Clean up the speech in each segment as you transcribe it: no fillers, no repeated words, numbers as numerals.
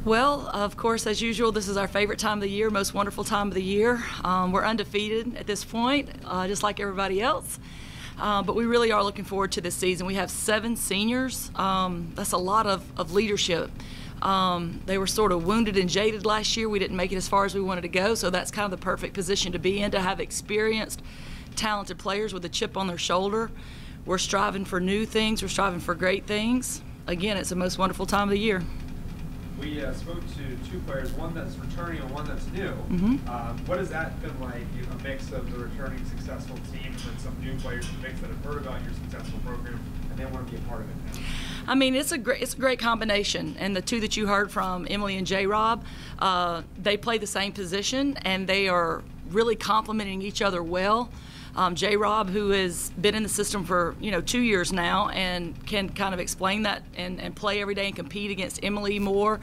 Well, of course, as usual, this is our favorite time of the year, most wonderful time of the year. We're undefeated at this point, just like everybody else. But we really are looking forward to this season. We have 7 seniors. That's a lot of leadership. They were sort of wounded and jaded last year. We didn't make it as far as we wanted to go, so that's kind of the perfect position to be in, to have experienced, talented players with a chip on their shoulder. We're striving for new things. We're striving for great things. Again, it's the most wonderful time of the year. We spoke to 2 players, one that's returning and one that's new. What has that been like, a mix of the returning successful team and then some new players in the mix that have heard about your successful program and they want to be a part of it now? I mean, it's a great combination. And the 2 that you heard from, Emily and J-Rob, they play the same position and they are really complementing each other well. J-Rob, who has been in the system for 2 years now and can kind of explain that and play every day and compete against Emily more.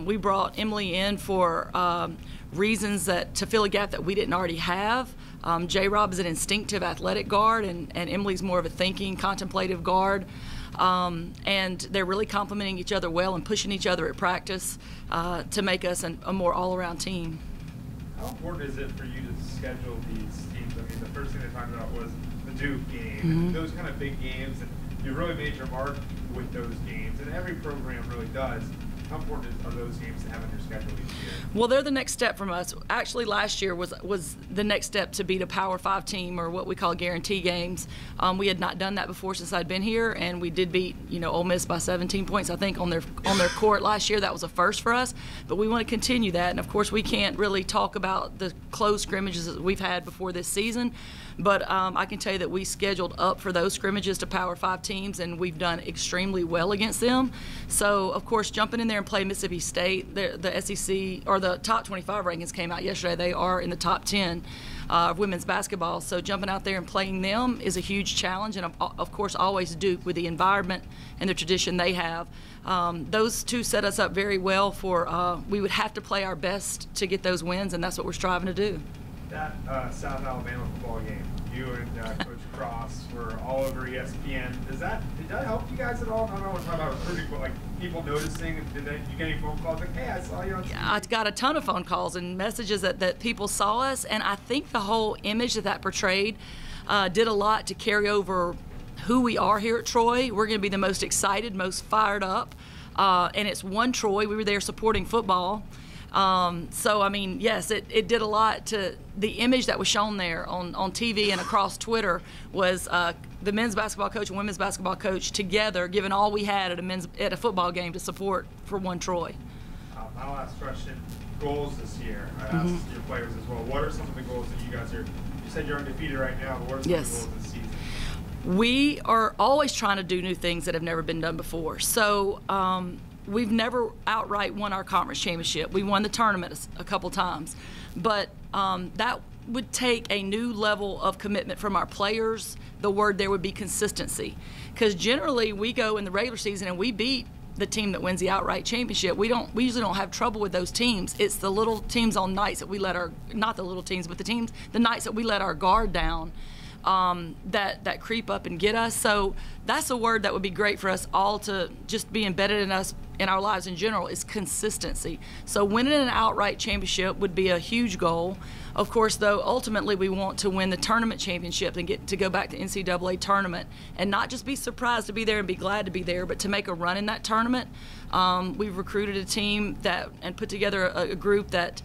We brought Emily in for reasons to fill a gap that we didn't already have. J-Rob is an instinctive athletic guard and Emily's more of a thinking, contemplative guard. And they're really complementing each other well and pushing each other at practice to make us a more all-around team. How important is it for you to schedule these teams? I mean, the first thing they talked about was the Duke game, and those kind of big games, and you really made your mark with those games, and every program really does. How important are those games to have on your schedule each year? Well, they're the next step from us. Actually, last year was the next step to beat a Power 5 team, or what we call guarantee games. We had not done that before since I'd been here, and we did beat Ole Miss by 17 points, I think, on their court last year. That was a first for us, but we want to continue that. And of course, we can't really talk about the close scrimmages that we've had before this season. But I can tell you that we scheduled up for those scrimmages to Power 5 teams, and we've done extremely well against them. So, of course, jumping in there and playing Mississippi State, the SEC, or the top 25 rankings came out yesterday. They are in the top 10 of women's basketball. So jumping out there and playing them is a huge challenge, and of course always Duke with the environment and the tradition they have. Those 2 set us up very well for, we would have to play our best to get those wins, and that's what we're striving to do. That South Alabama football game, you and Coach Cross were all over ESPN. Did that help you guys at all? I don't want to talk about recruiting, but like people noticing. Did you get any phone calls like, "Hey, I saw you on TV"? Yeah, I got a ton of phone calls and messages that people saw us, and I think the whole image that portrayed did a lot to carry over who we are here at Troy. We're going to be the most excited, most fired up, and it's one Troy. We were there supporting football. So, I mean, yes, it did a lot to the image that was shown there on TV and across Twitter was the men's basketball coach and women's basketball coach together giving all we had at a football game to support for one Troy. My last question, goals this year. I asked your players as well. What are some of the goals that you guys are, you said you're undefeated right now, but what are some of the goals this season? We are always trying to do new things that have never been done before. So, we've never outright won our conference championship. We won the tournament a couple times. But that would take a new level of commitment from our players. The word there would be consistency. Because generally we go in the regular season and we beat the team that wins the outright championship. We usually don't have trouble with those teams. It's the little teams on nights that we let our, not the little teams, but the nights that we let our guard down. That creep up and get us. So that's a word that would be great for us all to just be embedded in us, in our lives in general, is consistency. So winning an outright championship would be a huge goal. Of course, though, ultimately we want to win the tournament championship and get to go back to NCAA tournament and not just be surprised to be there and be glad to be there, but to make a run in that tournament. We've recruited a team and put together a group that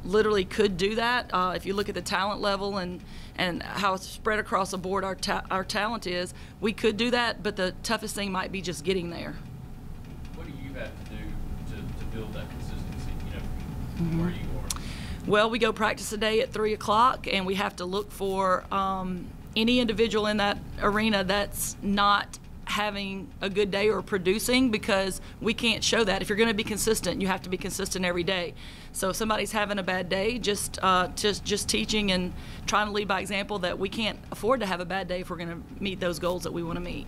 literally could do that. If you look at the talent level and how spread across the board our talent is, we could do that, but the toughest thing might be just getting there. What do you have to do to build that consistency, from where you are? Well, we go practice a day at 3 o'clock, and we have to look for any individual in that arena that's not having a good day or producing, because we can't show that. If you're going to be consistent, you have to be consistent every day. So if somebody's having a bad day, just teaching and trying to lead by example that we can't afford to have a bad day if we're going to meet those goals that we want to meet.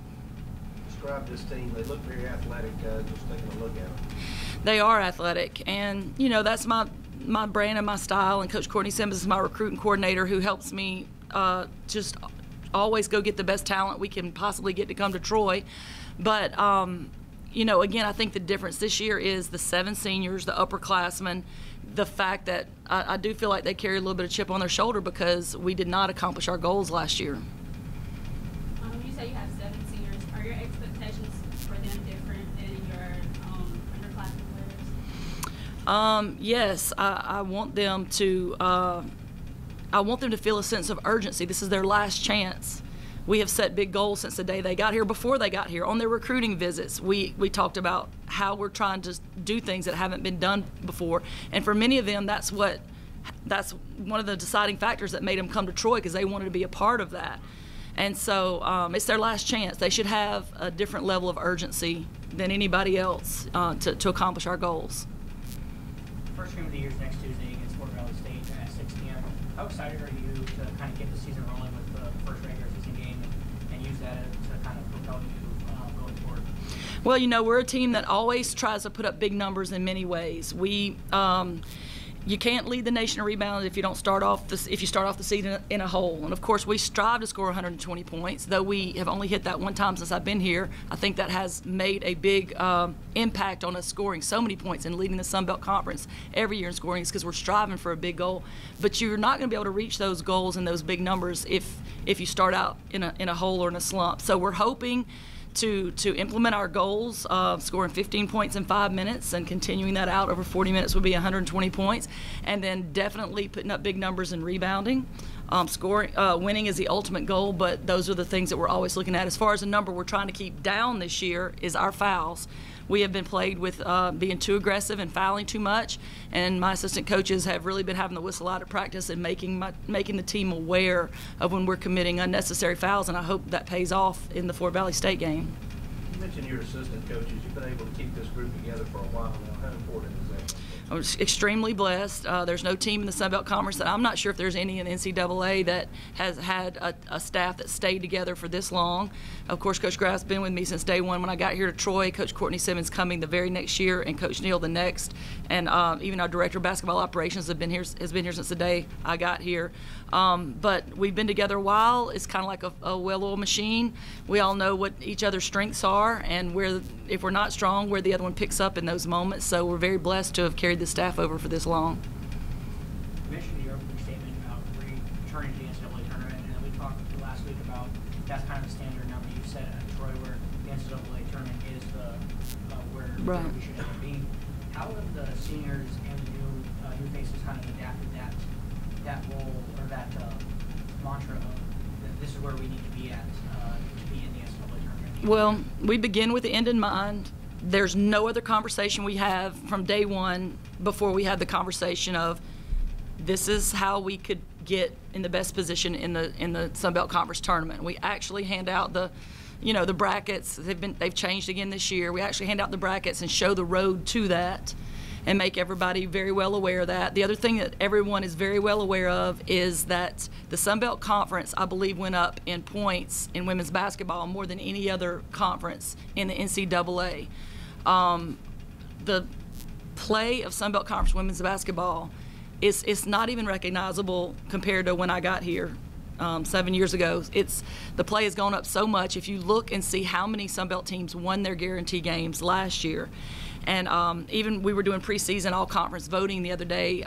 Describe this team. They look very athletic, just taking a look at them. They are athletic, and that's my brand and my style, and Coach Courtney Simmons is my recruiting coordinator who helps me just always go get the best talent we can possibly get to come to Troy. But you know, again, I think the difference this year is the 7 seniors, the upperclassmen, the fact that I do feel like they carry a little bit of chip on their shoulder because we did not accomplish our goals last year. You say you have 7 seniors. Are your expectations for them different than your underclassmen players? Yes, I want them to. I want them to feel a sense of urgency. This is their last chance. We have set big goals since the day they got here. Before they got here, on their recruiting visits, we talked about how we're trying to do things that haven't been done before. And for many of them, that's one of the deciding factors that made them come to Troy, because they wanted to be a part of that. And so it's their last chance. They should have a different level of urgency than anybody else to accomplish our goals. First game of the year is next Tuesday against Fort Valley State at 6 p.m. How excited are you to kind of get the season rolling with the first regular season game and use that to kind of propel you going forward? Well, you know, we're a team that always tries to put up big numbers in many ways. You can't lead the nation in rebounds if you start off the season in a hole. And of course, we strive to score 120 points. Though we have only hit that one time since I've been here, I think that has made a big impact on us scoring so many points and leading the Sun Belt Conference every year in scoring. It's because we're striving for a big goal. But you're not going to be able to reach those goals and those big numbers if you start out in a hole or in a slump. So we're hoping to implement our goals of scoring 15 points in 5 minutes and continuing that out over 40 minutes would be 120 points, and then definitely putting up big numbers in rebounding. Winning is the ultimate goal, but those are the things that we're always looking at. As far as the number we're trying to keep down this year is our fouls. We have been plagued with being too aggressive and fouling too much, and my assistant coaches have really been having the whistle out at practice and making the team aware of when we're committing unnecessary fouls, and I hope that pays off in the Fort Valley State game. You mentioned your assistant coaches. You've been able to keep this group together for a while now. How important is that? I'm extremely blessed. There's no team in the Sun Belt Conference that I'm not sure if there's any in the NCAA that has had a staff that stayed together for this long. Of course, Coach Graff's been with me since day one when I got here to Troy. Coach Courtney Simmons coming the very next year, and Coach Neal the next. And even our director of basketball operations has been here since the day I got here. But we've been together a while. It's kind of like a well-oiled machine. We all know what each other's strengths are, and if we're not strong, where the other one picks up in those moments. So we're very blessed to have carried the staff over for this long. You mentioned in your opening statement about returning to the NCAA tournament, and then we talked last week about that's kind of the standard number you set at Troy, where the NCAA tournament is where we should end up being. How have the seniors and the new faces kind of adapted that role or that mantra of that this is where we need to be at to be in the NCAA tournament? Well, we begin with the end in mind. There's no other conversation we have from day one before we have the conversation of this is how we could get in the best position in the Sun Belt Conference tournament. We actually hand out the brackets. They've changed again this year. We actually hand out the brackets and show the road to that and make everybody very well aware of that. The other thing that everyone is very well aware of is that the Sun Belt Conference, I believe, went up in points in women's basketball more than any other conference in the NCAA. The play of Sun Belt Conference women's basketball is not even recognizable compared to when I got here 7 years ago. The play has gone up so much. If you look and see how many Sun Belt teams won their guarantee games last year, and even we were doing preseason all-conference voting the other day.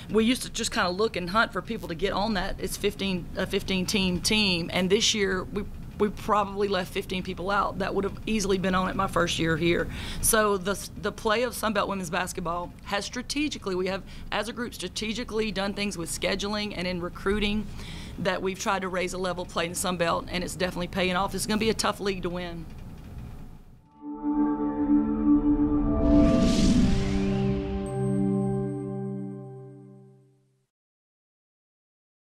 We used to just kind of look and hunt for people to get on that. It's a 15-team team, and this year we probably left 15 people out that would have easily been on it my first year here. So the play of Sun Belt women's basketball has we have as a group strategically done things with scheduling and in recruiting that we've tried to raise a level play in the Sun Belt, and it's definitely paying off. It's going to be a tough league to win.